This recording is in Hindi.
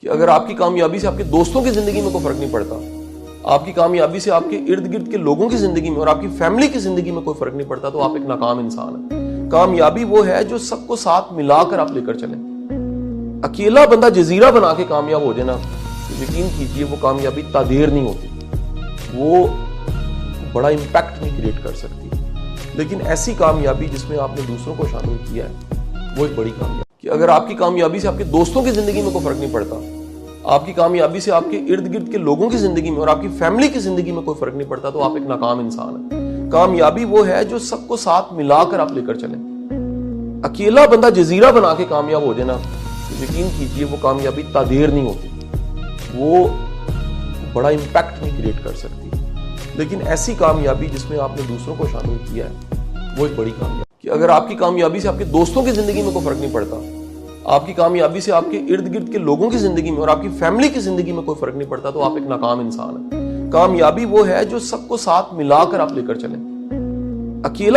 कि अगर आपकी कामयाबी से आपके दोस्तों की जिंदगी में कोई फर्क नहीं पड़ता, आपकी कामयाबी से आपके इर्द गिर्द के लोगों की जिंदगी में और आपकी फैमिली की जिंदगी में कोई फर्क नहीं पड़ता, तो आप एक नाकाम इंसान हैं। कामयाबी वो है जो सबको साथ मिलाकर आप लेकर चले। अकेला बंदा जजीरा बना के कामयाब हो जाए ना, तो यकीन कीजिए वो कामयाबी तादेर नहीं होती, वो बड़ा इंपैक्ट नहीं क्रिएट कर सकती। लेकिन ऐसी कामयाबी जिसमें आपने दूसरों को शामिल किया है, वो एक बड़ी कामयाबी। कि अगर आपकी कामयाबी से आपके दोस्तों की जिंदगी में कोई फर्क नहीं पड़ता, आपकी कामयाबी से आपके इर्द गिर्द के लोगों की जिंदगी में और आपकी फैमिली की जिंदगी में कोई फर्क नहीं पड़ता, तो आप एक नाकाम इंसान हैं। कामयाबी वो है जो सबको साथ मिलाकर आप लेकर चले। अकेला बंदा जजीरा बना के कामयाब हो जाए ना, तो यकीन कीजिए वो कामयाबी तादेर नहीं होती, वो बड़ा इंपैक्ट नहीं क्रिएट कर सकती। लेकिन ऐसी कामयाबी जिसमें आपने दूसरों को शामिल किया है, वो एक बड़ी कामयाबी। कि अगर आपकी कामयाबी से आपके दोस्तों की जिंदगी में कोई फर्क नहीं पड़ता, आपकी कामयाबी से आपके इर्द गिर्द के लोगों की जिंदगी में और आपकी फैमिली की जिंदगी में कोई फर्क नहीं पड़ता, तो आप एक नाकाम इंसान हैं। कामयाबी वो है जो सबको साथ मिलाकर आप लेकर चले। अकेला